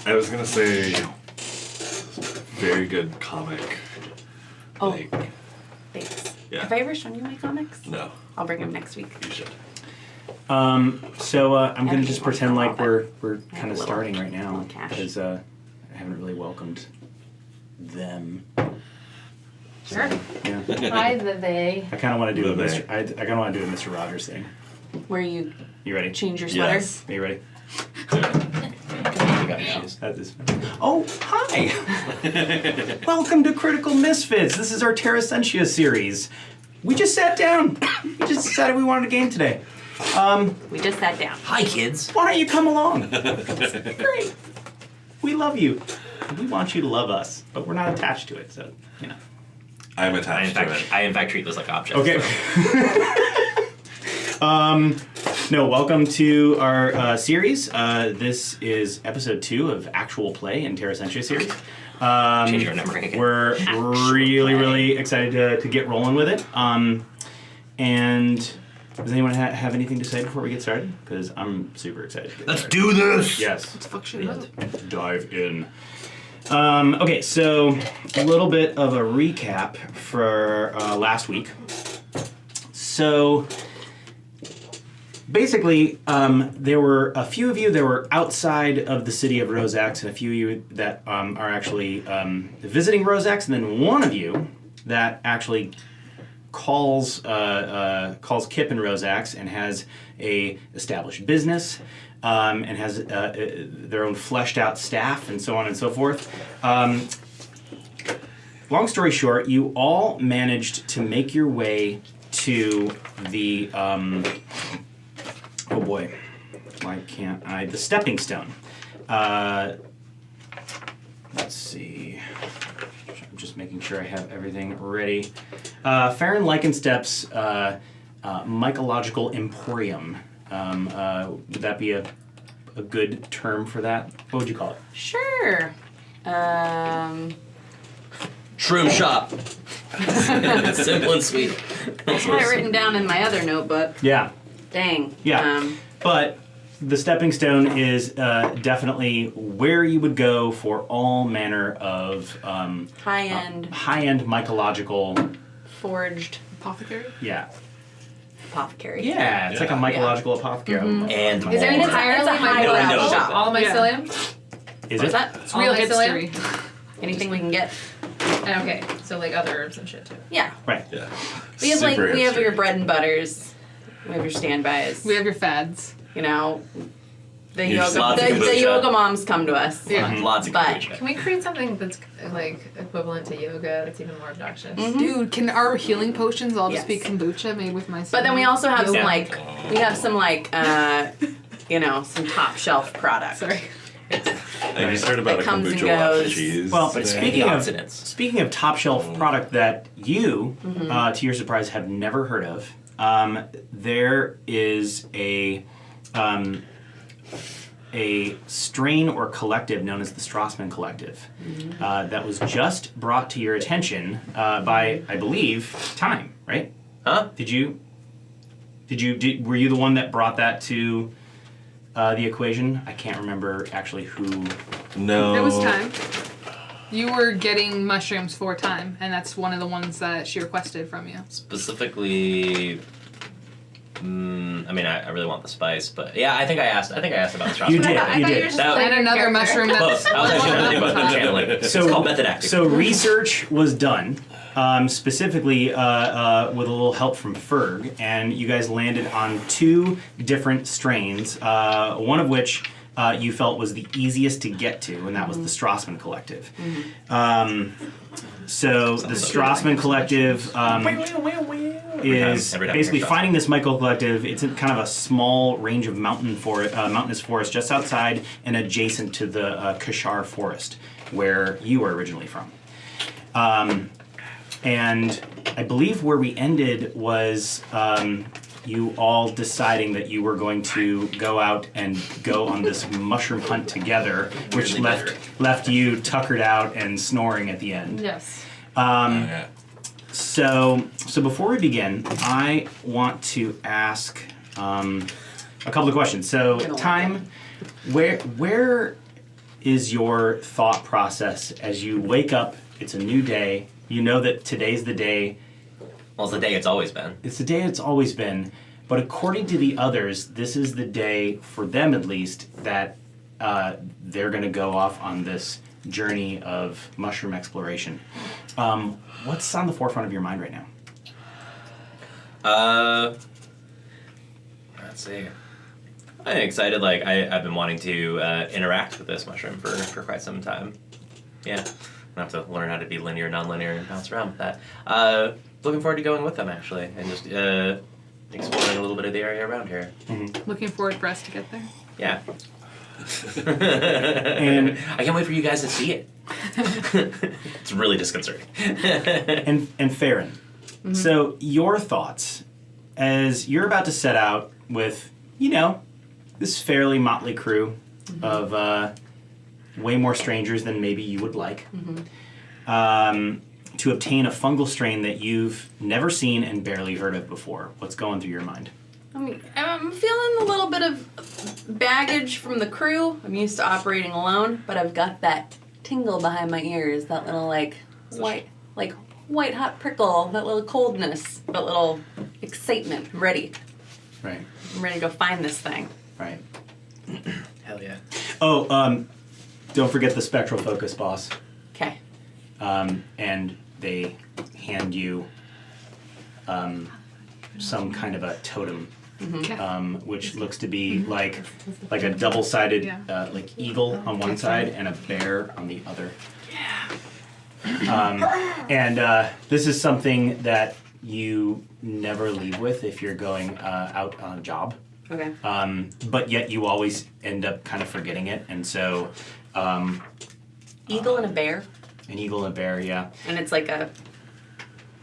I was gonna say, very good comic. Oh, Like, thanks. yeah. Have I ever shown you my comics? No, I'll bring them next week. you should. So I'm gonna just Everything pretend wants like to we're love it. kind of little- starting right now little cash. because I haven't really welcomed them. Sure. Yeah. Hi, the they. I kind of want to do a The Mr. I kind of want to do a Mr. Rogers thing. Where you You ready? change your sweater? Yes. Are you ready? You got your shoes. That is. Oh, hi! Welcome to Critical Missfits. This is our Terra Sentia series. We just sat down. We just decided we wanted a game today. We just sat down. Hi, kids. Why don't you come along? Great. We love you. We want you to love us, but we're not attached to it, so, you know. I'm attached to it. I in fact treat this like objects. Okay. No, welcome to our series. This is episode 2 of Actual Play in Terra Sentia series. Change your numbering again. We're really excited to get rolling with it. And does anyone have anything to say before we get started? Because I'm super excited to get Let's started. do this. Yes. Let's fuck shit up. Dive in. Okay, so a little bit of a recap for last week. So basically, there were a few of you that were outside of the city of Rosax, and a few of you that are actually visiting Rosax, and then one of you that actually calls Kip in Rosax and has a established business. And has their own fleshed out staff and so on and so forth. Long story short, you all managed to make your way to the, oh boy, why can't I, the stepping stone. Let's see, I'm just making sure I have everything ready. Farron Lykenstep's Mycological Emporium. Would that be a good term for that? What would you call it? Sure. Shroom shop. Simple and sweet. I had it written down in my other notebook. Yeah. Dang. Yeah. But the stepping stone is definitely where you would go for all manner of High-end, high-end mycological. forged Apothecary? Yeah. apothecary. Yeah, it's like a mycological apothecary. And Is there more. entirely It's a high mycological brow shop? shop. All mycelium? Is What's it? that? It's real mycelium? history. Anything we can get. Okay, so like other herbs and shit too. Yeah. Right. Yeah. We have Super we have hipster. your bread and butters. We have your standbys. We have your fads. You know, the There's yoga lots of the kombucha. yoga moms come to us. Yeah. Lots of But- kombucha. Can we create something that's like equivalent to yoga that's even more obnoxious? Dude, can our healing potions all just be Yes. kombucha made with my But then we also have some Yeah. like you know, some top shelf products. Sorry. I just heard about That a comes and kombucha waffle goes. cheese. Well, But it's speaking antioxidants. of top shelf product that you, to your surprise, have never heard of, there is a strain or collective known as the Strassman Collective that was just brought to your attention by, I believe, Time. Right? Huh? Were you the one that brought that to the equation? I can't remember actually who. no. It was time. You were getting mushrooms for time, and that's one of the ones that she requested from you. Specifically, I mean, I really want the spice, but yeah, I think I asked about the strawberry. You did. I You thought you did. were just That- playing And your another character. mushroom Close. that's... I was actually thinking about So- channeling. It's called method acting. So research was done, specifically with a little help from Ferg, and you guys landed on 2 different strains, one of which you felt was the easiest to get to, and that was the Strassman Collective. So the Strassman Collective is every time basically you're finding this Michael Collective. It's in kind of a small range of mountainous forest just outside and adjacent to the Kashar Forest, where you were originally from. And I believe where we ended was you all deciding that you were going to go out and go on this mushroom hunt together, which Weirdly better. left you tuckered out and snoring at the end. Yes. Yeah. So before we begin, I want to ask a couple of questions. So, Gonna like Time, where is your thought process as you wake up? It's a new day. You know that today's the day. Well, it's the day it's always been. It's the day it's always been. But according to the others, this is the day, for them at least, that they're going to go off on this journey of mushroom exploration. What's on the forefront of your mind right now? Let's see. I'm excited. Like I've been wanting to interact with this mushroom for quite some time. Yeah, I have to learn how to be linear, non-linear, and bounce around with that. Looking forward to going with them actually, and just exploring a little bit of the area around here. Looking forward for us to get there. Yeah. And I can't wait for you guys to see it. It's really disconcerting. and Farron. So your thoughts as you're about to set out with, this fairly motley crew of way more strangers than maybe you would like, to obtain a fungal strain that you've never seen and barely heard of before. What's going through your mind? I mean, I'm feeling a little bit of baggage from the crew. I'm used to operating alone, but I've got that tingle behind my ears, that little white hot prickle, that little coldness, that little excitement. I'm ready. Right. I'm ready to go find this thing. Right. Hell yeah. Oh, don't forget the spectral focus, boss. Okay. And they hand you some kind of a totem, Okay. which looks to be like a double-sided Yeah. like eagle on one side and a bear on the other. And this is something that you never leave with if you're going out on a job. Okay. But yet you always end up kind of forgetting it, and so Eagle and a bear, an eagle and a bear, yeah. and it's like a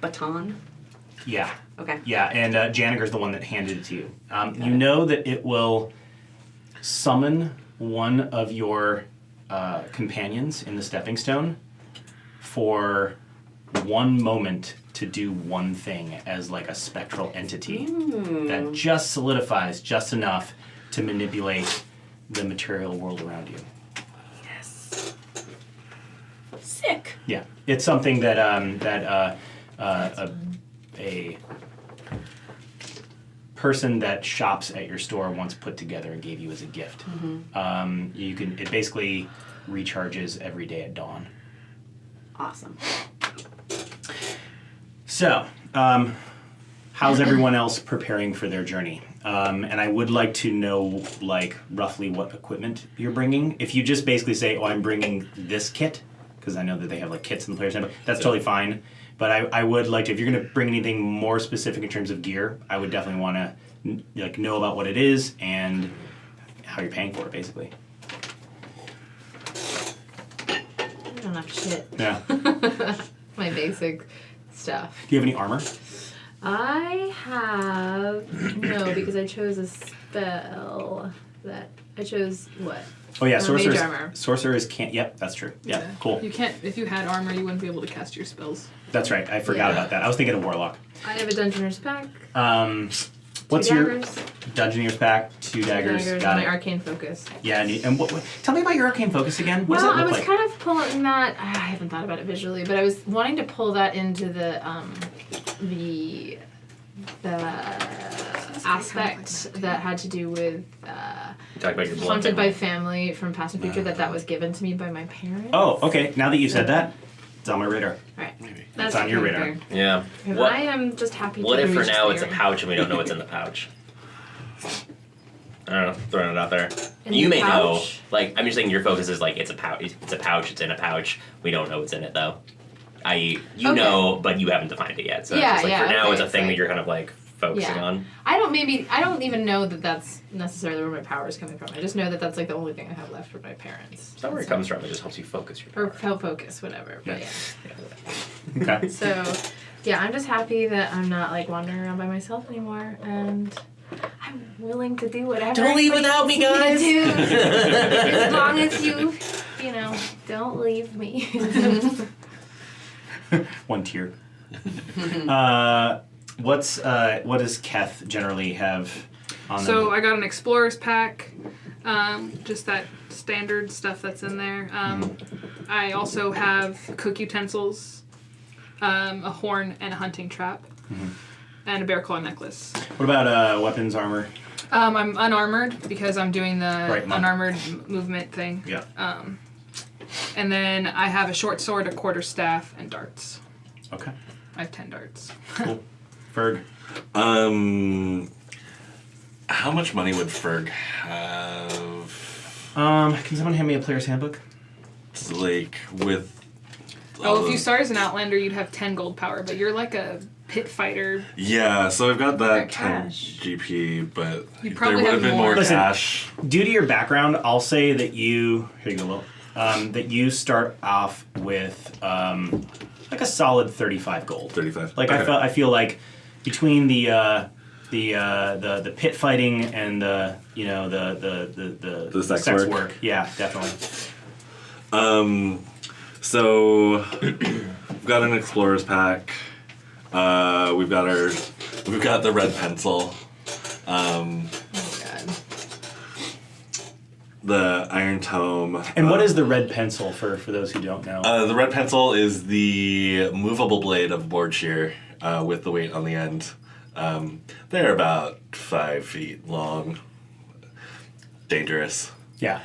baton. Yeah. Okay. Yeah, and Janiger's the one that handed it to you. You know that it will summon one of your companions in the stepping stone for one moment to do one thing as like a spectral entity that just solidifies just enough to manipulate the material world around you. Yes. Sick. Yeah, it's something that a person that shops at your store once put together and gave you as a gift. It basically recharges every day at dawn. Awesome. So, how's everyone else preparing for their journey? And I would like to know, like, roughly what equipment you're bringing. If you just basically say, "Oh, I'm bringing this kit," because I know that they have like kits in the player's handbook. That's totally fine. But I would like to, if you're going to bring anything more specific in terms of gear, I would definitely want to know about what it is and how you're paying for it, basically. I don't have shit. Yeah. My basic stuff. Do you have any armor? I have no, because I chose a spell that I chose what? Oh yeah, Mage sorcerers. armor. Sorcerers can't. Yep, that's true. Yeah, cool. You can't. If you had armor, you wouldn't be able to cast your spells. That's right. I forgot Yeah. about that. I was thinking of warlock. I have a Dungeoner's pack. What's Two your daggers. Dungeoneer's pack? Two daggers. Daggers, Got my it. arcane focus. Yeah, and what? Tell me about your arcane focus again. What Well, does that I look was like? kind of pulling that. I haven't thought about it visually, but I was wanting to pull that into the aspect that had to do with You talk about your blood. haunted family. by family from past and future. That was given to me by my parents. Oh, okay. Now that you said that, it's on my radar. All right. It's on your radar. fair. Yeah. And What? I am just happy. What to if for reach now it's a there. pouch and we don't know what's in the pouch? I don't know, throwing it out there. In You the may know. pouch? Like, I'm just saying your focus is like it's a pouch. It's a pouch. It's in a pouch. We don't know what's in it though. You Okay. know, but you haven't defined it yet. So Yeah, it's just like yeah, for now, okay, it's a it's thing that like- you're kind of like focusing Yeah. on. I don't even know that that's necessarily where my power is coming from. I just know that that's like the only thing I have left from my parents. It's not where it comes from. It just helps you focus your Or power. focus, whatever. But yeah. Okay. So, yeah, I'm just happy that I'm not like wandering around by myself anymore, and I'm willing to do whatever. Don't leave anybody without me, wants to guys. do. As long as you know, don't leave me. One tier. what does Keth generally have on So them? I got an explorer's pack, just that standard stuff that's in there. I also have cook utensils, a horn and a hunting trap, and a bear claw necklace. What about weapons, armor? I'm unarmored because I'm doing the Right, unarmored movement thing. Yeah. And then I have a short sword, a quarterstaff, and darts. Okay. I have 10 darts. Cool. Ferg. How much money would Ferg have? Can someone hand me a player's handbook? It's like with. Oh, if you start as an outlander, you'd have 10 gold power, but you're like a pit fighter. Yeah, so I've got that 10 cash. GP, but You there probably would have have been more. more Listen. cash. Due to your background, I'll say that you here you go, Will. That you start off with like a solid 35 gold. 35. Like Okay. I feel like between the pit fighting and the sex sex work. yeah, definitely. So we've got an explorer's pack. We've got the red pencil. Oh god. The iron tome. And what is the red pencil for those who don't know? The red pencil is the movable blade of board shear with the weight on the end. They're about 5 feet long. Dangerous. Yeah.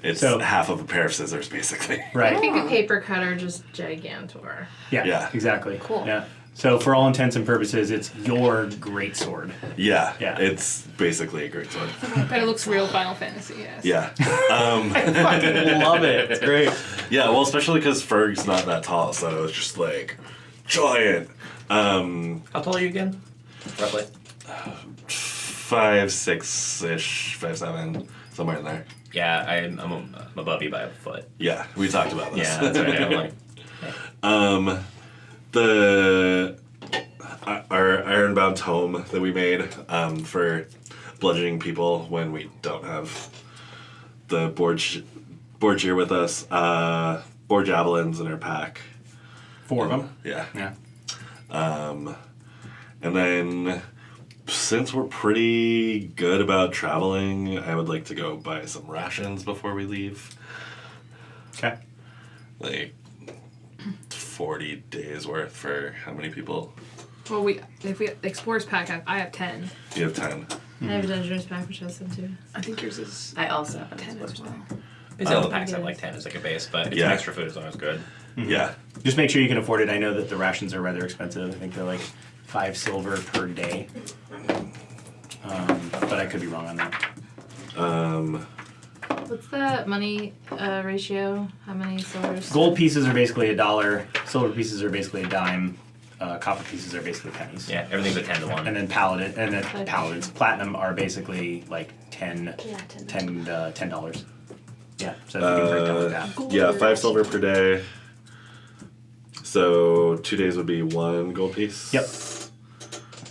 It's So- half of a pair of scissors, basically. I Right. think a paper cutter, just gigantor. Yeah. Yeah. Exactly. Cool. Yeah. So for all intents and purposes, it's your great sword. Yeah. Yeah. It's basically a great sword. But it looks real Final Fantasy, yes. Yeah. Love it. It's great. Yeah, well, especially because Ferg's not that tall, so it's just like giant. How tall are you again? Roughly. 5'6" 5'7", somewhere in there. Yeah, I'm above you by a foot. Yeah, we talked about this. Yeah, that's right. I'm like, Our ironbound tome that we made for bludgeoning people when we don't have the board shear with us. 4 javelins in our pack. 4 of them. Yeah. Yeah. And then, since we're pretty good about traveling, I would like to go buy some rations before we leave. Okay. Like 40 days worth for how many people? Well, if we explorer's pack, I have 10. You have 10. I have a dungeoner's pack, which has some too. I think yours is I also have 10 as well. basically all the packs have like 10 as like a base, but it's Yeah. extra food as long as good. Yeah. Just make sure you can afford it. I know that the rations are rather expensive. I think they're like 5 silver per day. But I could be wrong on that. What's the money ratio? How many silvers? Gold pieces are basically $1. Silver pieces are basically a dime. Copper pieces are basically pennies. Yeah, everything's a 10 to 1. And then Okay. paladins. Platinum are basically like $10. Yeah, $10. Yeah. So if you can break down like that. Yeah, 5 silver per day. So 2 days would be 1 gold piece. Yep. So,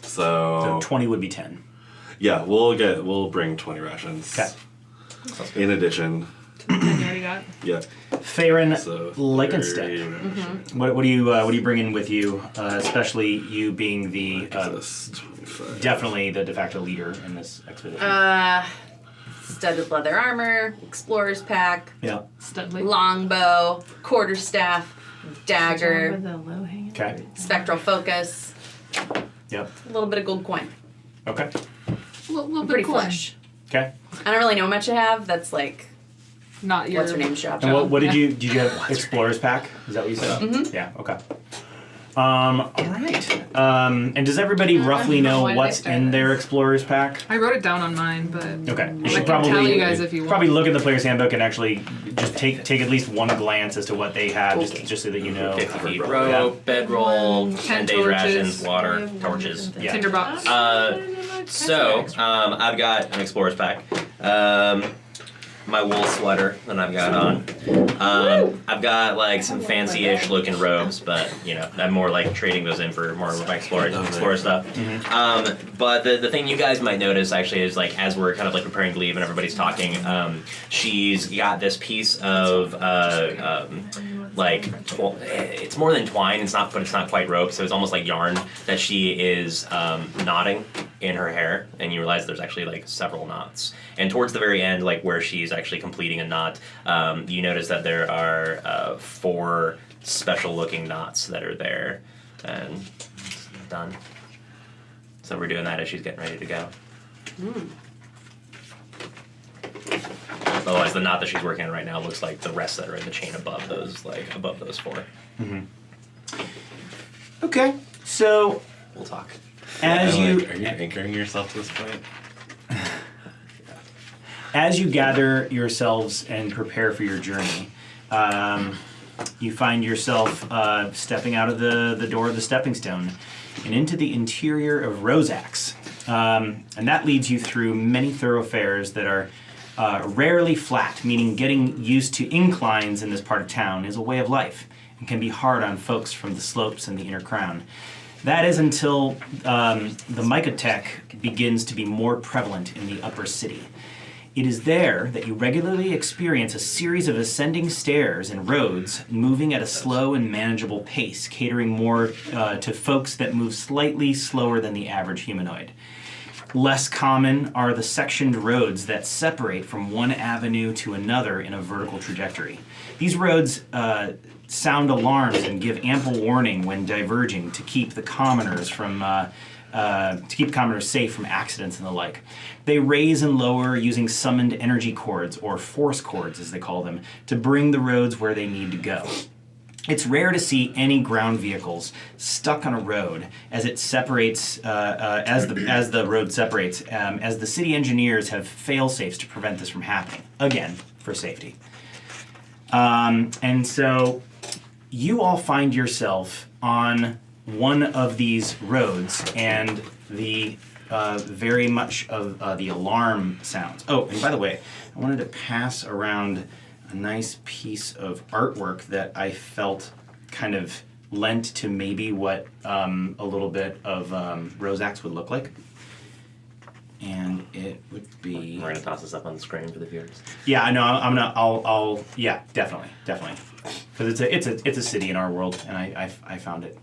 So 20 would be 10. yeah, we'll bring 20 rations. Okay. In addition, 10 you already got. yeah. Farron So Lichtenstead. 30 What do you bring in with you? Especially you being the plus 25. definitely the de facto leader in this expedition. Studded leather armor, explorer's pack, Yeah. Studley. longbow, quarterstaff, With dagger, the low hanging Okay. fruit. spectral focus, Yep. a little bit of gold coin. Okay. Little I'm bit pretty cool. flush. Okay. I don't really know how much I have. That's like, Not your. what's her name's job? And what did you have? Explorer's pack? Is that what you said? Mhm. Yeah. Okay. All right. And does everybody roughly know Why did what's I start in this? their explorer's pack? I wrote it down on mine, but Okay. You I should can probably tell you guys if you want. probably look at the player's handbook and actually just take at least one glance as to what they have, just so that you know. 50 feet Yeah. rope, bedroll, 10 days torches. rations, water, torches. Yeah. Tinderbox. So, I've got an explorer's pack. My wool sweater that I've got on. I've got like some fancy-ish looking robes, but you know, I'm more like trading those in for more of my explorer stuff. But the thing you guys might notice actually is like as we're kind of like preparing to leave and everybody's talking, she's got this piece of like it's more than twine. But it's not quite rope. So it's almost like yarn that she is knotting in her hair, and you realize there's actually like several knots. And towards the very end, like where she's actually completing a knot, you notice that there are 4 special-looking knots that are there, and it's done. So we're doing that as she's getting ready to go. Otherwise, the knot that she's working on right now looks like the rest that are in the chain above those 4. Okay, so We'll talk. as And, you like, are you anchoring yourself to this point? as you gather yourselves and prepare for your journey, you find yourself stepping out of the door of the stepping stone and into the interior of Rosax. And that leads you through many thoroughfares that are rarely flat, meaning getting used to inclines in this part of town is a way of life and can be hard on folks from the slopes and the inner crown. That is until the Mycotech begins to be more prevalent in the upper city. It is there that you regularly experience a series of ascending stairs and roads moving at a slow and manageable pace, catering more to folks that move slightly slower than the average humanoid. Less common are the sectioned roads that separate from one avenue to another in a vertical trajectory. These roads sound alarms and give ample warning when diverging to keep the commoners safe from accidents and the like. They raise and lower using summoned energy cords, or force cords as they call them, to bring the roads where they need to go. It's rare to see any ground vehicles stuck on a road as it separates, as the road separates, as the city engineers have fail-safes to prevent this from happening, again, for safety. And so you all find yourself on one of these roads, and the very much of the alarm sounds. Oh, and by the way, I wanted to pass around a nice piece of artwork that I felt kind of lent to maybe what a little bit of Rosax would look like. And it would be. We're gonna toss this up on the screen for the viewers. Yeah, I know. I'll. Yeah, definitely. Because it's a city in our world, and I found it.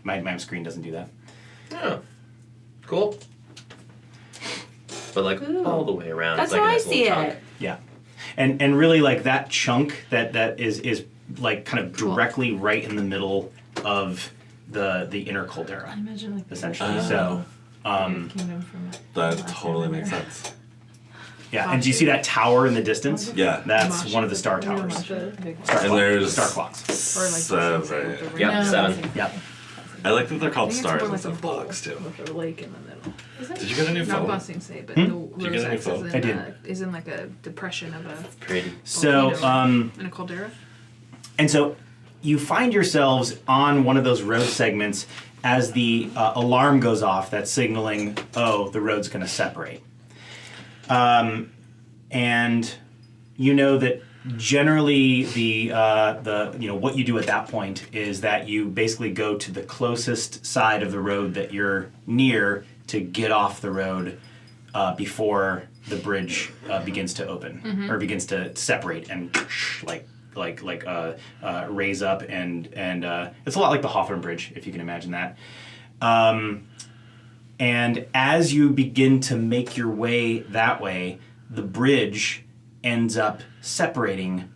My screen doesn't do that. Oh, cool. But like all the way around. That's it's like how a I nice see little chunk. it. Yeah, and really like that chunk that is like kind of directly right in the middle of the inner caldera, I imagine like essentially. So. Kingdom from That last totally time. makes sense. Yeah, and do you see that tower in the distance? Yeah. That's one of the star towers. Star, And clock, there's star clocks. Or like seven. Yep, No, 7. Yep. I like that they're called I think it's stars more like instead a of bowl blocks too. with a lake in the middle. Did you get a new Not phone? Bossing Say, but Hmm? the Did you get a new Rosax phone? is I in, did. is in like a depression of a Pretty. So, in a caldera. and so you find yourselves on one of those road segments as the alarm goes off that's signaling, oh, the road's going to separate. And you know that generally the what you do at that point is that you basically go to the closest side of the road that you're near to get off the road before the bridge begins to open or begins to separate and raise up and it's a lot like the Hawthorne Bridge, if you can imagine that. And as you begin to make your way that way, the bridge ends up separating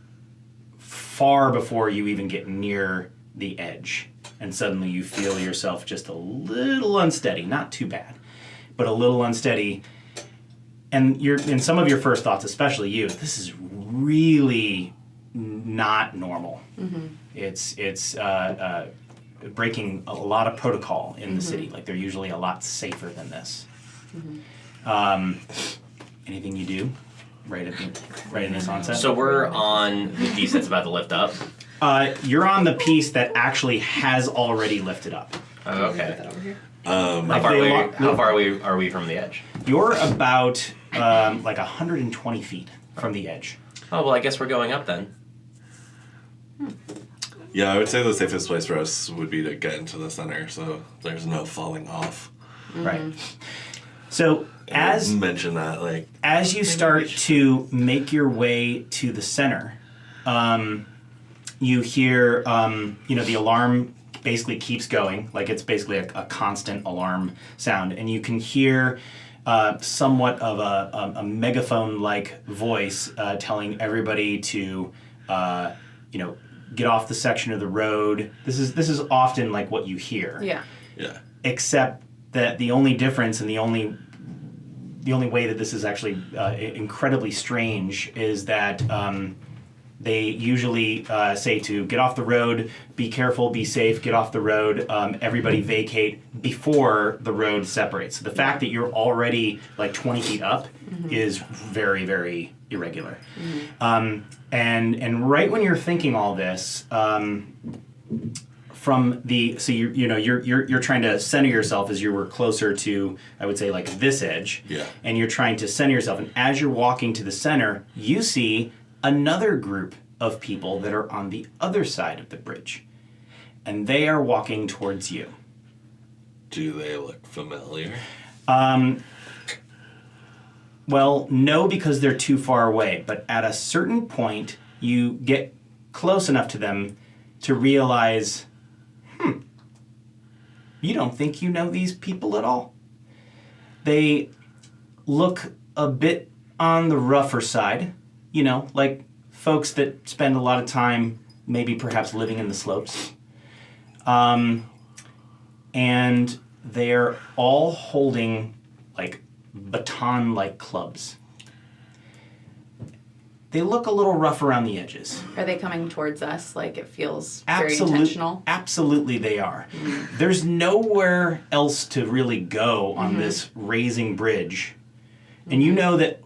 far before you even get near the edge. And suddenly you feel yourself just a little unsteady, not too bad, but a little unsteady. And in some of your first thoughts, especially you, this is really not normal. Mm-hmm. It's breaking a lot of protocol in the city. Like they're usually a lot safer than this. Mm-hmm. Anything you do right in this onset? So we're on the piece that's about to lift up. You're on the piece that actually has already lifted up. Oh, okay. Um, How far are we from the edge? You're about like 120 feet from the edge. Oh well, I guess we're going up then. yeah, I would say the safest place for us would be to get into the center, so there's no falling off. Right. So as Mention that, like, as you start to make your way to the center, you hear, the alarm basically keeps going, like it's basically a constant alarm sound, and you can hear somewhat of a megaphone-like voice telling everybody to, get off the section of the road. This is often like what you hear. Yeah. Yeah. Except that the only difference and the only way that this is actually incredibly strange is that they usually say to get off the road, be careful, be safe, get off the road, everybody vacate before the road separates. So the fact that you're already like 20 feet up is very, very irregular. And right when you're thinking all this, you're trying to center yourself as you were closer to, I would say, like this edge. Yeah. And you're trying to center yourself. And as you're walking to the center, you see another group of people that are on the other side of the bridge. And they are walking towards you. Do they look familiar? Well, no, because they're too far away. But at a certain point, you get close enough to them to realize, you don't think you know these people at all? They look a bit on the rougher side, like folks that spend a lot of time maybe perhaps living in the slopes. And they're all holding like baton-like clubs. They look a little rough around the edges. Are they coming towards us? Like it feels very intentional? Absolutely they are. There's nowhere else to really go on this raising bridge. And you know that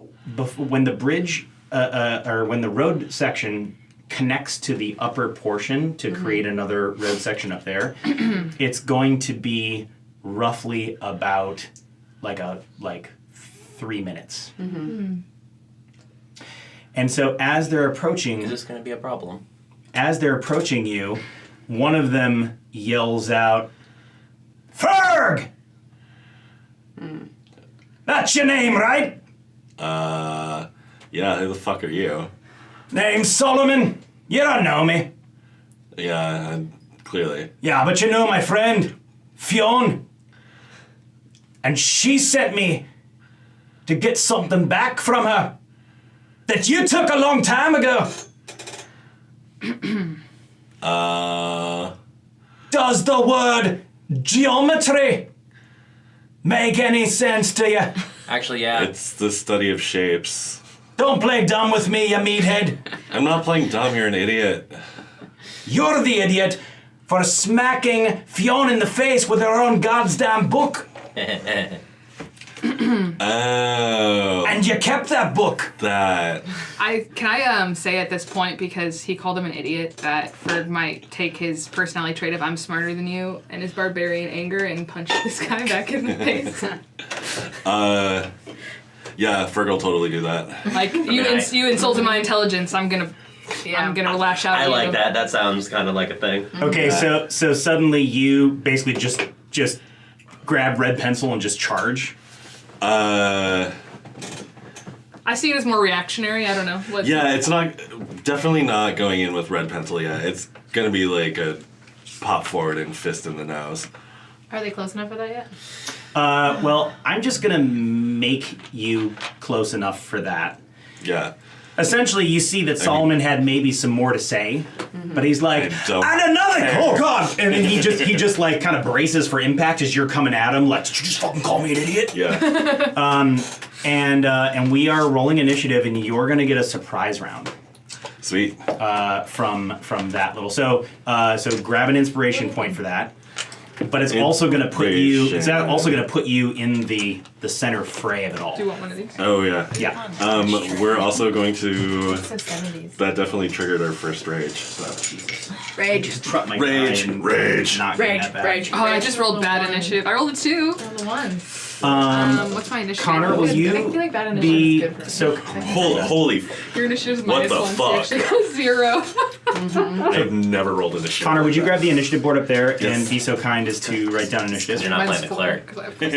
when the bridge, or when the road section connects to the upper portion to create another road section up there, it's going to be roughly about like 3 minutes. And so as they're approaching... Is this going to be a problem? As they're approaching you, one of them yells out, Ferg! That's your name, right? Yeah, who the fuck are you? Name's Solomon. You don't know me. Yeah, clearly. Yeah, but you know my friend, Fionn. And she sent me to get something back from her that you took a long time ago. Does the word geometry make any sense to you? Actually, yeah. It's the study of shapes. Don't play dumb with me, you meathead. I'm not playing dumb, you're an idiot. You're the idiot for smacking Fionn in the face with her own goddamn book. Oh. And you kept that book. That. Can I say at this point, because he called him an idiot, that Ferg might take his personality trait of I'm smarter than you and his barbarian anger and punch this guy back in the face. Yeah, Ferg will totally do that. Like you insulted my intelligence. I'm gonna lash out. I at like you. that. That sounds kind of like a thing. Okay, so suddenly you basically just grab red pencil and just charge. Uh. I see it as more reactionary. I don't know. Yeah, it's definitely not going in with red pencil yet. It's gonna be like a pop forward and fist in the nose. Are they close enough for that yet? Well, I'm just gonna make you close enough for that. Yeah. Essentially, you see that Solomon had maybe some more to say, but he's like, I don't and another, care." oh god! And then he just like kind of braces for impact as you're coming at him, like, did you just fucking call me an idiot? Yeah. And we are rolling initiative, and you're gonna get a surprise round. Sweet. From that little. So grab an inspiration point for that. But it's also going to put you. It's also going to put you in the center fray of it all. Do you want one of these? Oh yeah. Yeah. We're also going to. So 70s. That definitely triggered our first rage. So. Rage. Rage. Not getting that bad. Rage. Oh, I just rolled bad initiative. I rolled a 2. On the ones. What's my initiative? Connor, will I you feel like bad initiative be is good for so? Holy. Your initiative is What minus the 1. fuck? So actually goes 0. I've never rolled an issue. Connor, would you grab the initiative board up there Yes. and be so kind as to write down initiative? You're not Mine's playing the 4, cleric. 'cause I have +2.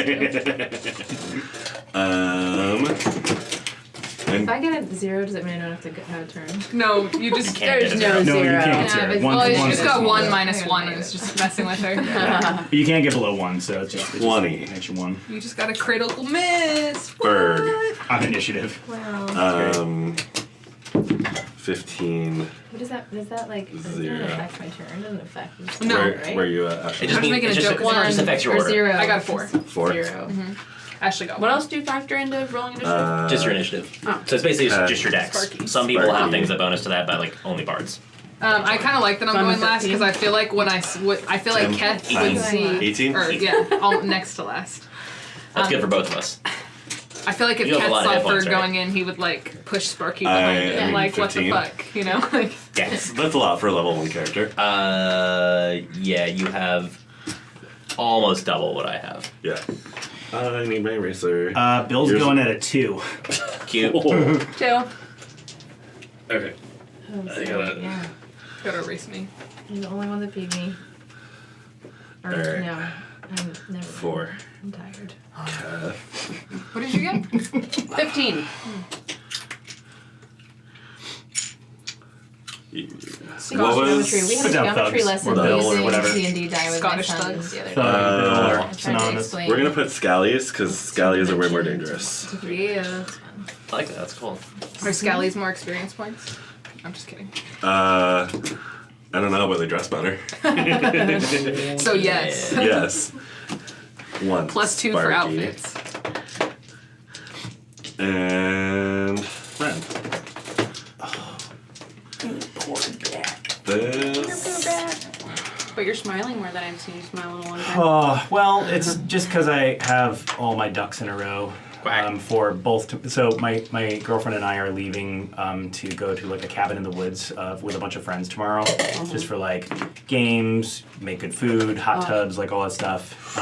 If I get a 0, does it mean I don't have to have a turn? No, you just can't There's get no it. No, you zero. can't Yeah, get zero. but- One, well, you one just is got zero. 1 minus 1 and it's just messing with her. But you can't get below 1, so it's just 20. makes you 1 You just got a critical miss. Ferg. What? on initiative. Wow. 15. What is that? Does that like? It doesn't 0. affect my turn. It doesn't affect. Me. No. Where you at, It Ashley? just I was means making it a just, joke. it just affects your or order. 0. I got a 4. 4. 0. Ashley got What 1. else do you factor into rolling initiative? Just your initiative. Oh. So it's basically just your dex. Sparky. Some people have Sparky. things that bonus to that, but like only bards. I kind of like that I'm So I'm going a last 15. because I feel like when I feel like 10, Keth 18. would see 18? or yeah, all next to last. That's good for both of us. I feel like if You have a Keth lot of saw hit points, Ferg right? going in, he would like push Sparky behind it am and like what the 15. fuck, you know? Like Yes. That's a lot for a level 1 character. Yeah, you have almost double what I have. Yeah. I need my eraser. Bill's Yours- going at a 2. Cute. 2. Okay. Oh, I gotta- yeah. gotta erase me. You're the only one that beat me. Or Alright. no, I'm never. 4. I'm tired. What did you get? 15. What was... Geometry. We had Sit a down, geometry thugs, lesson or Bill, or using whatever. D&D die with Scottish my son thugs. the other day. Bill or I tried to synonymous. explain. We're gonna put scallies, because scallies are way more dangerous. Yeah. I like that. That's cool. Are Scally's more experience points? I'm just kidding. I don't know, but they dress better. So yes. Yes. 1. Plus 2 for Sparky. outfits. And... Ren. This... But you're smiling more than I've seen you smile in a long time. Well, it's just because I have all my ducks in a row. Quack. For both, so my girlfriend and I are leaving to go to like a cabin in the woods with a bunch of friends tomorrow, just for like games, make good food, hot tubs, like all that stuff.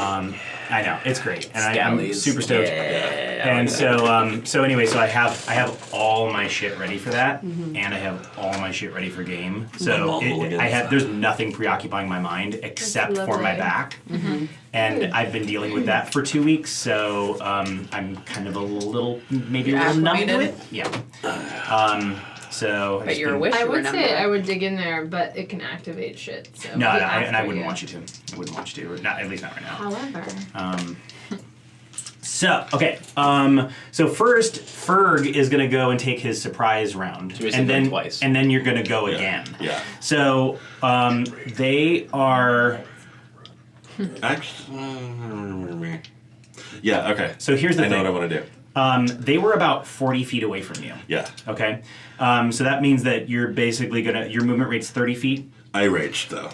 I know it's great, and I'm Scallies. super stoked. Yeah, I And like that. so anyway, so I have all my shit ready for that, and I have all my shit ready for game. So Mulligans. I have there's nothing preoccupying my mind except for my lovely. back, and I've been dealing with that for 2 weeks. So I'm kind of a little maybe a You're little numb to acclimated? it. Yeah. So But you're a wish I you were would numb say to it. I would dig in there, but it can activate shit. So No, get and I after wouldn't want you to. I wouldn't want you to, or not at least not right now. However, So okay. So first, Ferg is gonna go and take his surprise round, So you're and then saying twice. and then you're gonna go again. Yeah. So they are. Actually... Yeah, okay. So here's the I know thing. what I want to do. They were about 40 feet away from you. Yeah. Okay. So that means that you're basically gonna your movement rate's 30 feet. I raged, though.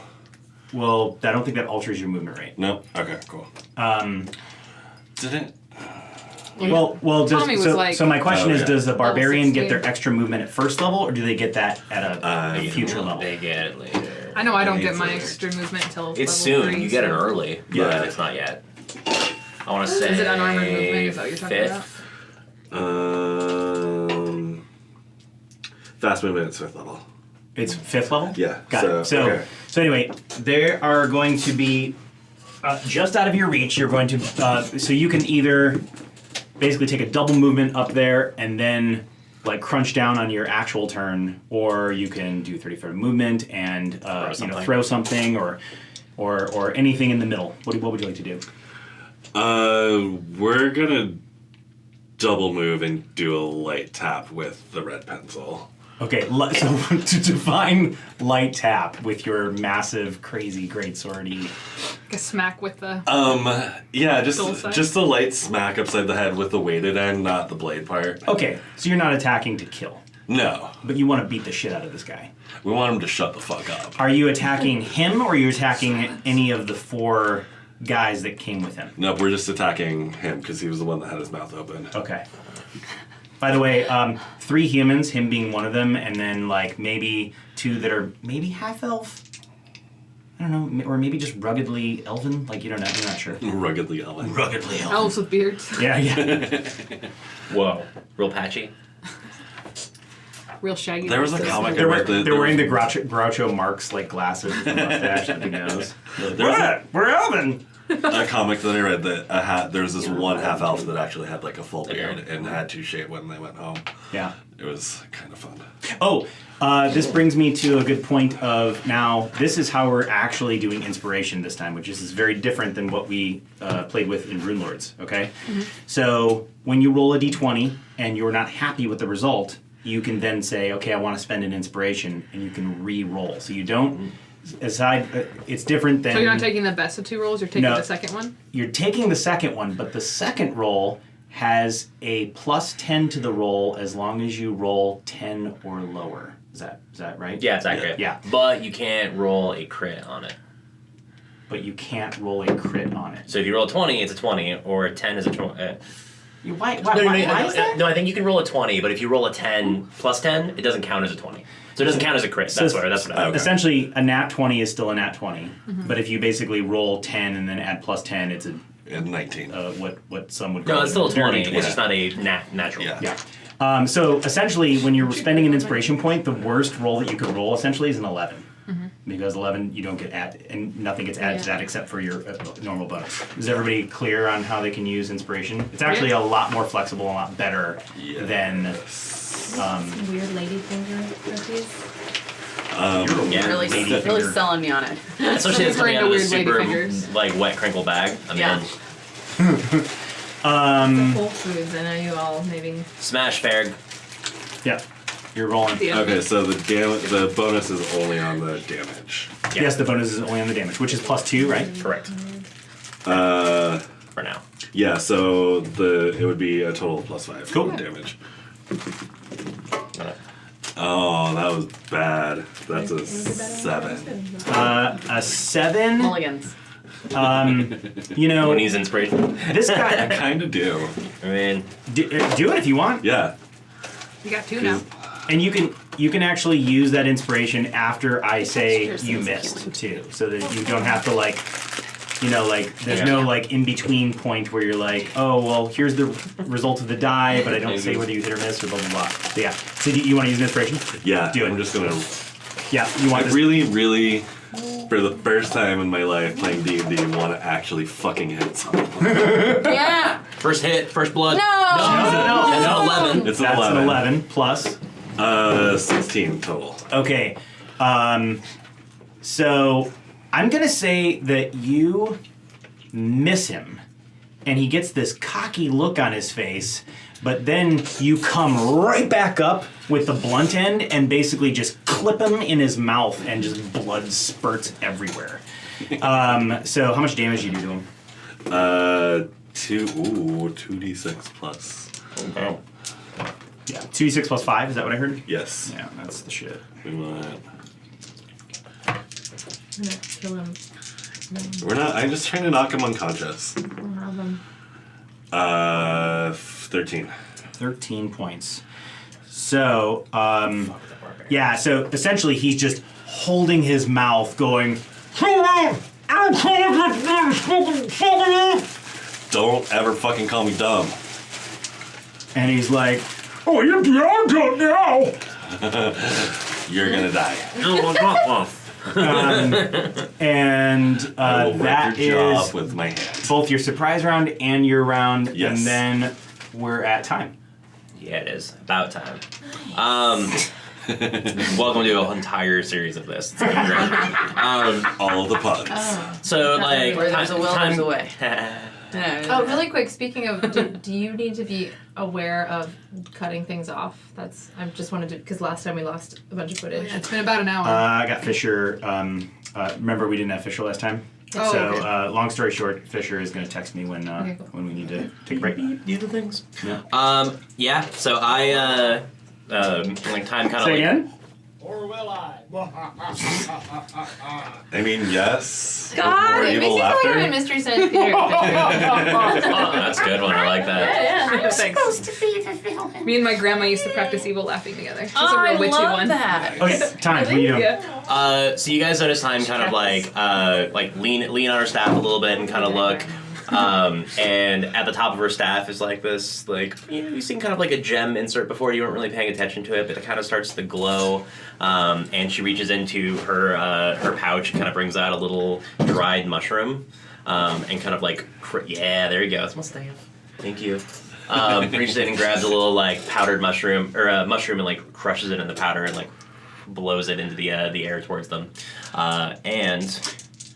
Well, I don't think that alters your movement rate. No? Okay, cool. Didn't... Well, Tommy was so, like- so my question Oh, is, yeah. does the barbarian get 16. their extra movement at first level, or do they get that at a future level? They get it later. I know I don't get It's my later. extra movement until It's level soon. 3, You get it so- early, but Yeah. it's not yet. I want to say. Is it unarmored movement? Is that what you're talking about? 5th. Fast movement at 5th level. It's 5th level? Yeah, Got it. So, okay. so anyway, they are going to be just out of your reach. You're going to, so you can either basically take a double movement up there and then like crunch down on your actual turn, or you can do 30-foot movement and throw something or anything in the middle. What would you like to do? We're gonna double move and do a light tap with the red pencil. Okay, so to define light tap with your massive, crazy, great swordy. Like a smack with the. Yeah, Dual side? just a light smack upside the head with the weighted end, not the blade part. Okay, so you're not attacking to kill, No, but you want to beat the shit out of this guy. we want him to shut the fuck up. Are you attacking him, or are you attacking any of the 4 guys that came with him? Nope, we're just attacking him because he was the one that had his mouth open. Okay. By the way, 3 humans, him being one of them, and then like maybe 2 that are maybe half elf. I don't know, or maybe just ruggedly elven. Like you don't know, you're not sure. Ruggedly elven. Ruggedly elven. Elves with beards. Yeah, yeah. Whoa. Real patchy. Real shaggy. There was a faces. comic I They're, read that they're wearing the Groucho Marx like glasses with the mustache and the nose. There was a- We're elven. a comic that I read that there was this one half elf that actually had like a full beard and had to shave when they went home. Yeah. It was kind of fun. Oh, this brings me to a good point of now, this is how we're actually doing inspiration this time, which is very different than what we played with in Rune Lords, okay? So when you roll a d20 and you're not happy with the result, you can then say, okay, I want to spend an inspiration, and you can re-roll. So you don't, it's different than... So you're not taking the best of two rolls, you're taking the second one? You're taking the second one, but the second roll has a plus 10 to the roll as long as you roll 10 or lower. Is that right? Yeah, it's accurate. Yeah. But you can't roll a crit on it. But you can't roll a crit on it. So if you roll a 20, it's a 20, or a 10 is a 20. Why is that? No, I think you can roll a 20, but if you roll a 10 plus 10, it doesn't count as a 20. So it doesn't count as a crit. That's what I mean. Essentially, a nat 20 is still a nat 20. But if you basically roll 10 and then add plus 10, it's a 19. what some would call No, it's still a 20. dirty It's just not a natural. Yeah. Yeah. So essentially, when you're spending an inspiration point, the worst roll that you could roll essentially is an 11. Because 11, you don't get added, and nothing gets added to that except for your normal bonus. Is everybody clear on how they can use inspiration? It's actually a lot more flexible, and a lot better than. Weird lady finger cookies. Yeah. Really, Lady really finger. selling me on it. Especially it's coming Wearing out of the this weird super lady fingers. like wet crinkle bag. I'm Yeah. in. Whole Foods. I know you all maybe. Smash Ferg. Yeah, you're rolling. Yeah. Okay, so the bonus is only on the damage. Yes, the bonus is only on the damage, which is plus 2, right? Correct. For now. Yeah, so it would be a total of plus 5 Cool. damage. Oh, that was bad. That's a 7. A 7. Mulligans. You know, When he's inspiration. this I guy. kind of do. I mean, Do it if you want. Yeah. You got two now. And you can actually use that inspiration after I say you missed too, so that you don't have to there's no in between point where you're like, oh well, here's the result of the die, but I don't say whether you hit or miss or blah blah blah. So yeah. So do you want to use an inspiration? Yeah. Do it. I'm just gonna. Yeah. You want I this? really, for the first time in my life playing D&D, want to actually fucking hit something. Yeah. first hit, first blood. No. That's an 11. It's That's an 11. an 11 plus. 16 total. Okay. So I'm gonna say that you miss him, and he gets this cocky look on his face, but then you come right back up with the blunt end and basically just clip him in his mouth, and just blood spurts everywhere. So how much damage do you do to him? 2d6 plus. Oh. Yeah, 2d6 plus 5, is that what I heard? Yes. Yeah, that's the shit. We want. I'm gonna kill him. We're not. I'm just trying to knock him unconscious. I don't have him. 13. 13 points. So, yeah, so essentially he's just holding his mouth going, Don't ever fucking call me dumb. and he's like, oh, you're beyond good now. You're gonna die. And I will that rip your jaw is off with my hand. both your surprise round and your round, Yes. and then we're at time. Yeah, it is. About time. Welcome to an entire series of this. It's gonna be great. All of the puns. So, like, Where there's a will, there's a way. Oh, really quick. Speaking of, do you need to be aware of cutting things off? I just wanted to, because last time we lost a bunch of footage. It's been about an hour. I got Fisher. Remember we didn't have Fisher last time? Oh, So, okay. Long story short, Fisher is going to text me when Okay, cool. when we need to take a break. These are things. Yeah. Yeah, so I, like, time kind of Say like... again? Or will I? I mean, yes. God, More it makes evil me feel like I'm in laughter. Mystery Science Theater. Oh, that's a good one. I like that. Yeah. Thanks. Me and my grandma used to practice evil laughing together. She's a Oh, real I witchy love one. that. Okay, time. What are you doing? Yeah. So you guys notice time kind of like lean on our staff a little bit and kind of look. And at the top of her staff is like this, like, you've seen kind of like a gem insert before. You weren't really paying attention to it, but it kind of starts to glow. And she reaches into her pouch, kind of brings out a little dried mushroom, and kind of like, yeah, there you go. It's Mustang. Thank you. Reaches in and grabs a little like powdered mushroom, or a mushroom, and like crushes it in the powder and like blows it into the air towards them. And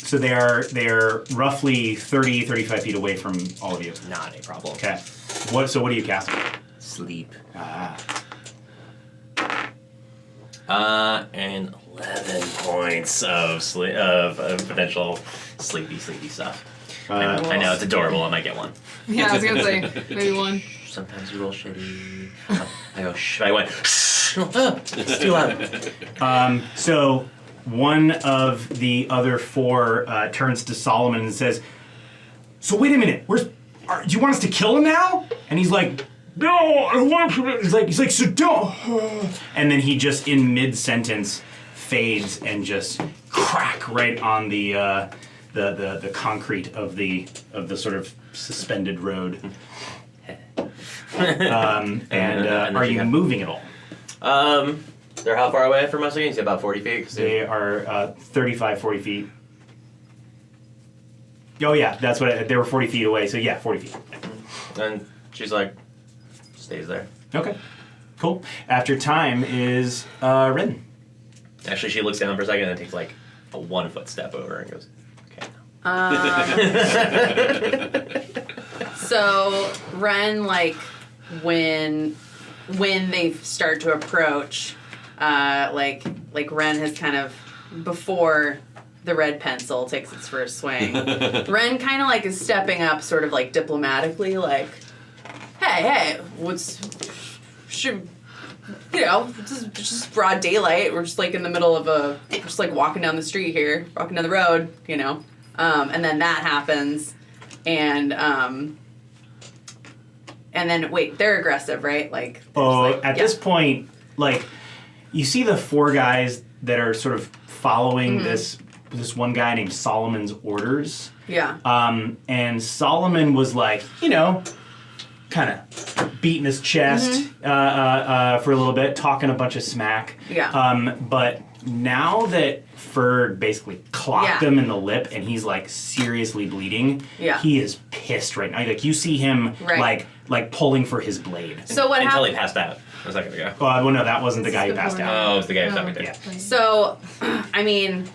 So they are roughly 30, 35 feet away from all of you. not a problem. Okay. So what are you casting? Sleep. Ah. And 11 points of potential sleepy stuff. I know it's adorable. I might get one. Yeah, I was gonna say maybe one. Sometimes you roll shitty. I went. It's too loud. So one of the other four turns to Solomon and says, "So wait a minute. Do you want us to kill him now?" And he's like, "No, I don't want to." He's like, "So don't." And then he just in mid sentence fades and just crack right on the concrete of the sort of suspended road. Are you moving at all? They're how far away from us again? You said about 40 feet? They are 35, 40 feet. Oh yeah, that's what they were 40 feet away. So yeah, 40 feet. And she's like, stays there. Okay, cool. After time is Rin. Actually, she looks down for a second and takes like a 1 foot step over and goes, okay. So Ren, like when they start to approach, like Ren has kind of before the red pencil takes its first swing. Ren kind of like is stepping up, sort of like diplomatically, like, hey, should. You know, just broad daylight. We're just like in the middle of just like walking down the street here, walking down the road, you know. And then that happens, and then wait, they're aggressive, right? Like, This point, like, you see the four guys that are sort of following this one guy named Solomon's orders. Yeah. And Solomon was like, you know, kind of beating his chest for a little bit, talking a bunch of smack. Yeah. But now that Ferg basically clocked him in the lip and he's like seriously bleeding, he is pissed right now. Like you see him like pulling for his blade. So what Until happened? he passed out. A second ago. Well, no, that wasn't the guy who passed out. Oh, it was the guy who stopped me there. Yeah. So, I mean,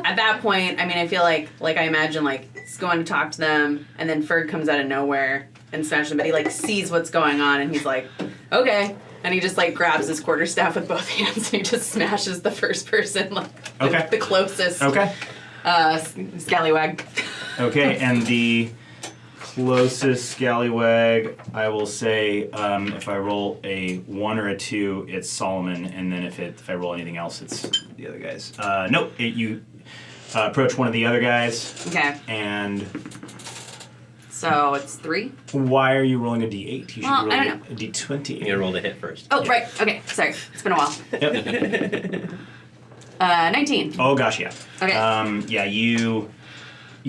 at that point, I mean, I feel like I imagine like he's going to talk to them, and then Ferg comes out of nowhere and smashes them, but he like sees what's going on, and he's like, okay. And he just like grabs his quarterstaff with both hands and he just smashes the first person, like the closest. Okay. Scallywag. Okay, and the closest scallywag, I will say, if I roll a 1 or a 2, it's Solomon, and then if I roll anything else, it's the other guys. Nope, you approach one of the other guys. Okay. And so it's 3. why are you rolling a d8? You should roll I don't a d20. You gotta roll the hit first. Oh, right. Okay. Sorry. It's been a while. Yep. 19. Oh gosh, yeah. Okay. Yeah, you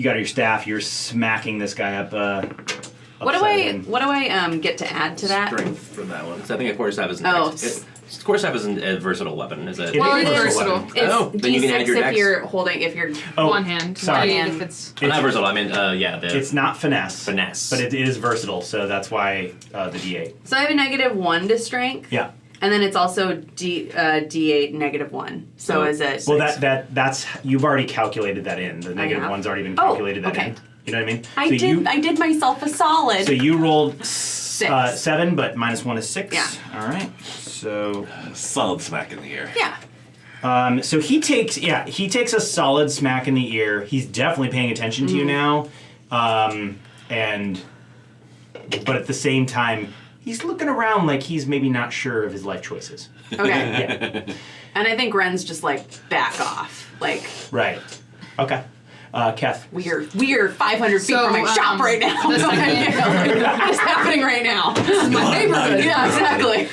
got your staff. You're smacking this guy up. What do I get to add to that? Strength from that one. So I think a quarterstaff isn't. Oh, Quarterstaff isn't a versatile weapon, is it? Well, is it is versatile. versatile. It's Oh, then you can add your D6 if dex. you're holding, if you're One hand. sorry. And if it's Not versatile. I mean, the It's not finesse. finesse. But it is versatile, so that's why the d8. So I have a -1 to strength. Yeah. And then it's also D8 -1. So is it? Well, that's you've already calculated that in. The negative have? one's already been Oh, calculated that okay. in. You know what I mean? I did myself a solid. So you rolled 6. 7, but -1 is 6. Yeah. All right. So Solid smack in the ear. Yeah. so he takes a solid smack in the ear. He's definitely paying attention to you now, but at the same time, he's looking around like he's maybe not sure of his life choices. Okay. Yeah. And I think Ren's just like back off. Like Right. Okay. Keth. we are 500 feet So, from my shop right now. the second- What's happening right now? my neighborhood. Yeah, exactly.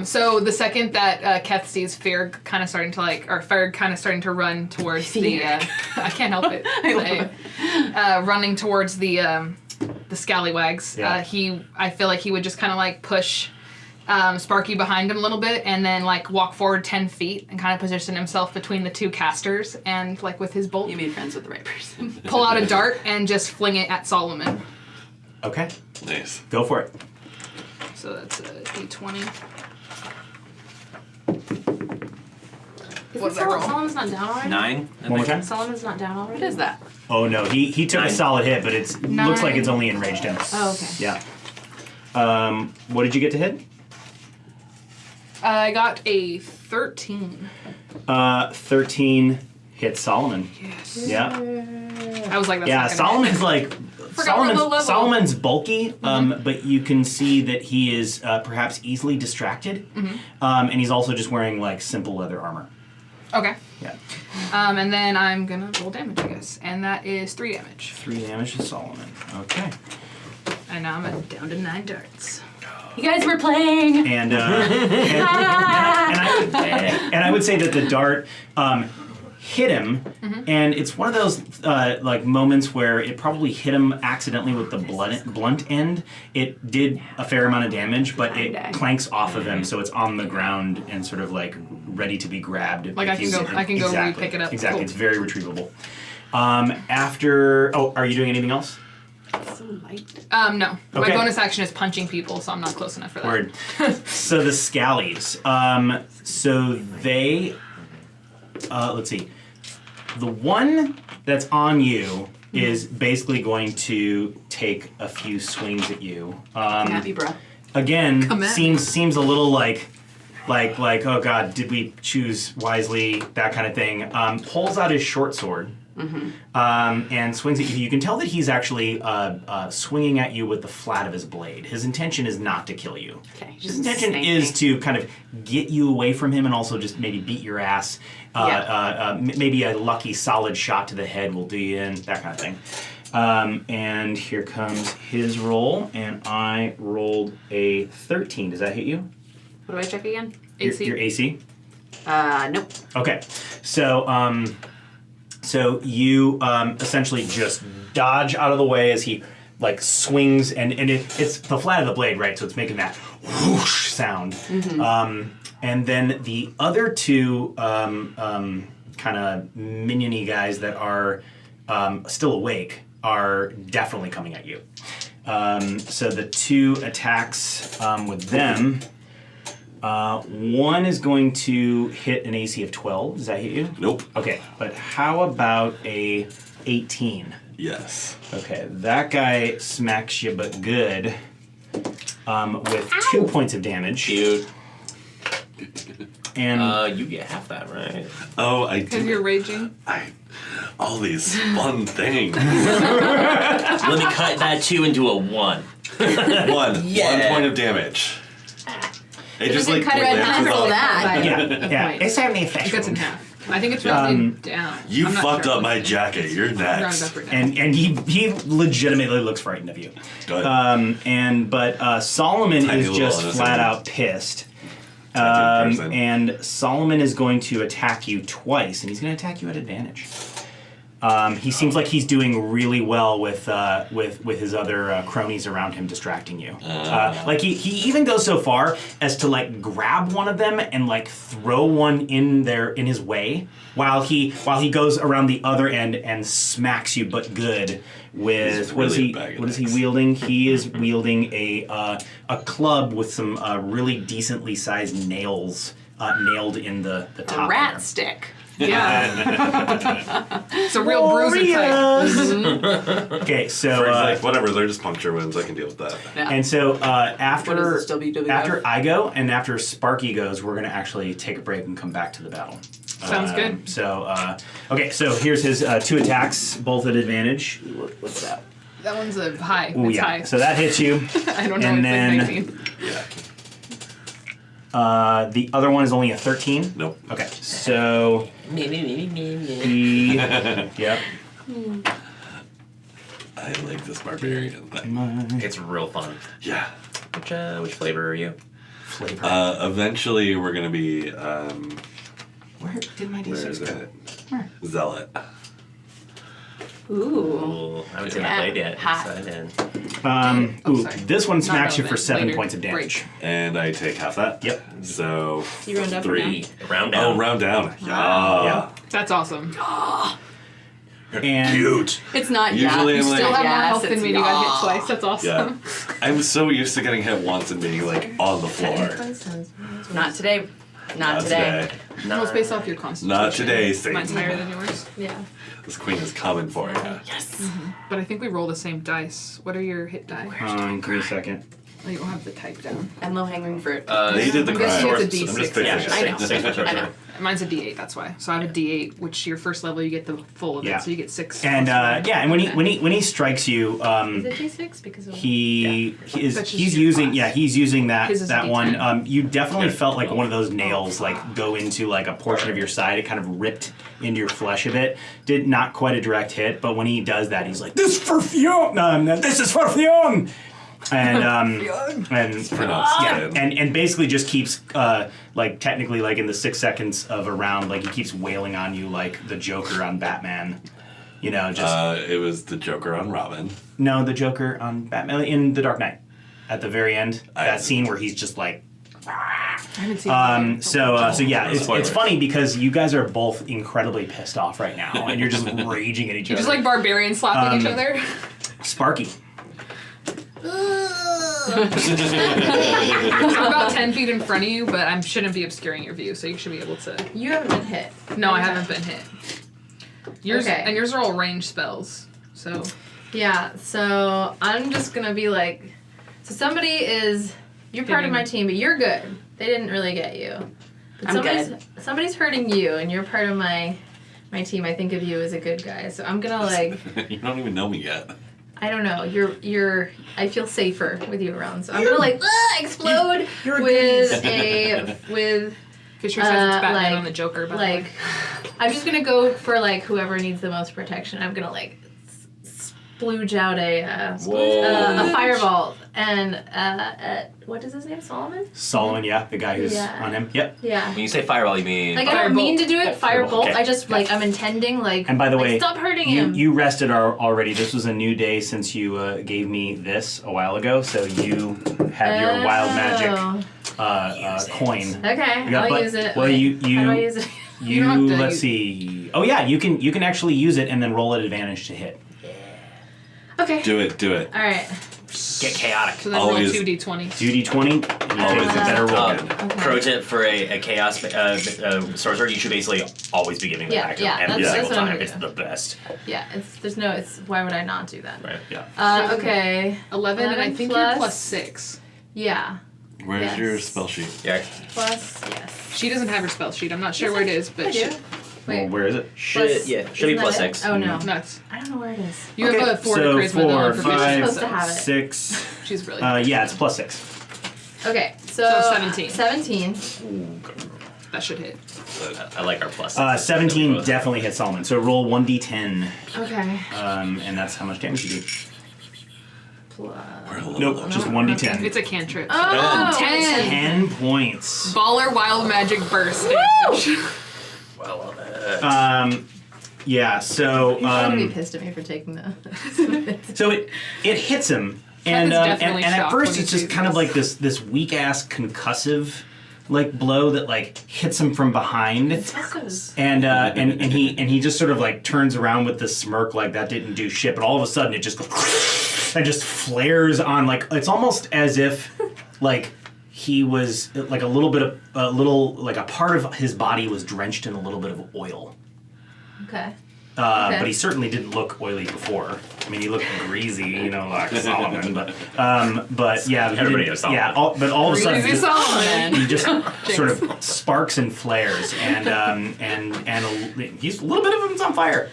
So the second that Keth sees Ferg kind of starting to Ferg kind of starting to run towards the, I can't help it, running towards the scallywags. Yeah. I feel like he would just kind of like push Sparky behind him a little bit and then like walk forward 10 feet and kind of position himself between the two casters and like with his bolt, You made friends with the right person. pull out a dart and just fling it at Solomon. Okay. Nice. Go for it. So that's a d20. Is Solomon's not down already? 9. One more time. Solomon's not down already? What is that? Oh no, he took 9. a solid hit, but it looks like it's only enraged him. Oh, okay. Yeah. What did you get to hit? I got a 13. 13 hits Solomon. Yes. Yeah. I was like, that's Yeah, not gonna Solomon's hit. like Forgot we're low level. Solomon's bulky, but you can see that he is perhaps easily distracted, and he's also just wearing like simple leather armor. Okay. Yeah. And then I'm gonna roll damage, I guess, and that is 3 damage. 3 damage to Solomon. Okay. And now I'm down to 9 darts. You guys were playing. And I would say that the dart hit him, and it's one of those like moments where it probably hit him accidentally with the blunt end. It did a fair amount of damage, but it clanks off of him, so it's on the ground and sort of like ready to be grabbed. Like I can go exactly, re-pick it up. Exactly, Cool. it's very retrievable. Are you doing anything else? No. Okay. My bonus action is punching people, so I'm not close enough for that. Word. So the Scallies. So they. Let's see. The one that's on you is basically going to take a few swings at you. Come at me, bro. Again, Come at me. seems a little like oh god, did we choose wisely? That kind of thing. Pulls out his short sword. And swings at you. You can tell that he's actually swinging at you with the flat of his blade. His intention is not to kill you. Okay. His intention is to kind of get you away from him and also just maybe beat your ass. Maybe a lucky solid shot to the head will do you in, that kind of thing. And here comes his roll, and I rolled a 13. Does that hit you? What do I check again? AC. Your AC? Nope. Okay. So you essentially just dodge out of the way as he like swings, and it's the flat of the blade, right? So it's making that whoosh sound. And then the other two kind of minion-y guys that are still awake are definitely coming at you. So the two attacks with them. One is going to hit an AC of 12. Does that hit you? Nope. Okay, but how about a 18? Yes. Okay, that guy smacks you but good with 2 points of damage. Cute. And You get half that, right? Oh, I Because do. you're raging. All these fun things. Let me cut that 2 into a 1. One Yeah. point of damage. It just doesn't like cut it in half glances for off. that. yeah, point. it's only It cuts in effective. half. I think it's roughly down. You I'm not fucked sure. up my jacket. You're Round next. up or down. And he legitimately looks frightened of you. Good. But Solomon Tiny is little just innocent flat out pissed. Tattooed person. And Solomon is going to attack you twice, and he's going to attack you at advantage. He seems like he's doing really well with his other cronies around him distracting you. Like he even goes so far as to like grab one of them and like throw one in his way while he goes around the other end and smacks you but good with He's what is really he a bag of what is he dicks. wielding? He is wielding a club with some really decently sized nails nailed in the top. A rat there. stick. Yeah. It's a real bruiser type. Okay, so Ferg's like, whatever, they're just puncture wounds. I can deal with that. Yeah. and so What after is this, WWF? after I go and after Sparky goes, we're gonna actually take a break and come back to the battle. Sounds good. So okay, so here's his 2 attacks, both at advantage. What's that? That one's a high. Ooh, It's yeah. high. So that hits you. I don't know. and It's then- like 19. Yeah. The other one is only a 13. Nope. Okay, so he yep. I like this barbarian thing. It's real fun. Yeah. Which flavor are you? flavor. Eventually, we're gonna be. Where did my Where D6 is go? it? Where? Zealot. Ooh. Ooh, I haven't seen that Yeah. played yet. Hot. Excited. sorry. This one smacks you relevant. for 7 Later. points of damage. And I take half that. Yep. So You round up or 3. Round Oh, down. round down. Yeah. That's awesome. And Cute. It's not Usually yes. I'm Still like- have more Yes, health than it's me. You got hit not. twice. That's awesome. Yeah. I'm so used to getting hit once and being like on the floor. Not today. Not today. No, it's based off your constitution. Not today, Satan. Mine's higher than yours. Yeah. This queen is coming for you. Yes. But I think we roll the same dice. What are your hit die? give me a second. Oh, you don't have the type down. And low hanging fruit. They did the I'm guessing crime. it's a I'm just D6. Yeah, fixing I it. know. six for I know. sorcerer. Mine's a D8. That's why. So I have a D8, which your first level you get the full of Yeah. it, so you get 6. And and when he strikes you, Is it D6 because of he's That's just he's your using class. he's using that His is a that one. D10. You definitely Yeah. felt like one of those nails like go into like a portion of your side. It kind of ripped into your flesh a bit. Did not quite a direct hit, but when he does that, he's like, "This for Fionn! This is for Fionn!" And and basically just keeps like technically like in the 6 seconds of a round, like he keeps wailing on you like the Joker on Batman. You know, just It was the Joker on Robin. no, the Joker on Batman in The Dark Knight. At the very end, I- that scene where he's just like. I haven't seen that. So yeah, it's Spoilers. funny because you guys are both incredibly pissed off right now, and you're just raging at each You other. just like barbarians slapping each other. Sparky. I'm about 10 feet in front of you, but I shouldn't be obscuring your view, so you should be able to. You haven't been hit. No, I haven't been hit. Yours Okay. and yours are all ranged spells. So Yeah, so I'm just gonna be like, so somebody is, you're part of my team, but you're good. They didn't really get you. But I'm somebody's hurting you, and you're part of my team. I think of you as a good guy, so I'm gonna like, You don't even know me yet. I don't know. You're. I feel safer with you around, so I'm gonna like explode with Fisher says it's Batman like- on the Joker, by the like. way. I'm just gonna go for like whoever needs the most protection. I'm gonna like splooge out a firebolt and what is his name? Solomon? Solomon, yeah, the guy who's Yeah. on him. Yep. Yeah. When you say fireball, you mean Like I don't mean to do it, firebolt. Okay. I just like I'm intending like. And by the like, way, stop hurting you him. you rested already. This was a new day since you gave me this a while ago, so you have your wild magic coin. Okay, Yeah, I'll but- use it. well, Wait, you- how do I use it? You don't have to let's use- see. Oh yeah, you can actually use it and then roll at advantage to hit. Okay. Do it. All right. get chaotic. So then Always- roll 2d20. 2d20, and you Always take the better roll. Okay. Pro tip for a chaos sorcerer, you should basically always be giving that Yeah, back yeah, every that's single what I'm time. gonna It's do. the best. Yeah. It's why would I not do that? Right. Yeah. Okay. 11, and I 11 think plus- you're plus 6. Yeah. Where's Yes. your spell sheet? Yeah. Plus yes. She doesn't have her spell sheet. I'm not sure Yes, where it is, but I do. Well, Wait. where is it? Should Plus- should be isn't plus that it? 6. Oh no. nuts. I don't know where it is. You have a 4 to so charisma though, and 4, proficiency, 5, supposed to have it. 6. She's really Yeah, it's plus 6. Okay. So 17. 17. that should hit. I like our plus. 17 definitely hits Solomon. So roll 1d10, Okay. and that's how much damage you do. Plus. Nope, just 1d10. It's a cantrip. Oh. 10. 10 points. Baller wild magic burst damage. Well, Yeah, so He's gonna be pissed at me for taking the. so it hits him, and is definitely and at shocked first when it's he just sees kind of this. like this weak ass concussive like blow that like hits him from behind, and he just sort of like turns around with this smirk like that didn't do shit, but all of a sudden it just goes and just flares on, like it's almost as if like he was like a little like a part of his body was drenched in a little bit of oil. Okay. But he certainly didn't look oily before. I mean, he looked greasy, you know, like Solomon. But yeah, he Everybody didn't- knows Solomon. yeah. But all of a sudden, Greasy just, Solomon. he just sort of sparks and flares, and he's a little bit of him's on fire.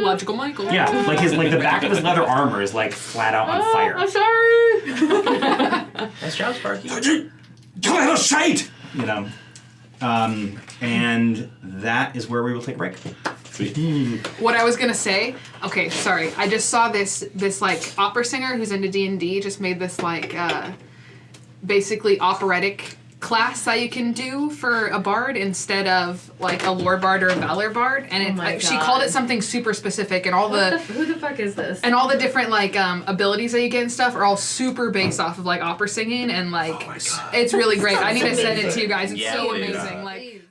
Logical Michael. Yeah, like the back of his leather armor is like flat out on fire. I'm sorry. nice job, Sparky. Get out of sight! You know, and that is where we will take a break. What I was gonna say. Okay, sorry. I just saw this like opera singer who's into D&D just made this like basically operatic class that you can do for a bard instead of like a lore bard or a valor bard, and Oh my she God. called it something super specific, and all Who the fuck is this? and all the different like abilities that you get and stuff are all super based off of like opera singing, and like Oh my God. it's really great. I need to Sounds send it amazing. to you guys. It's Yeah, so please. amazing. Like Please.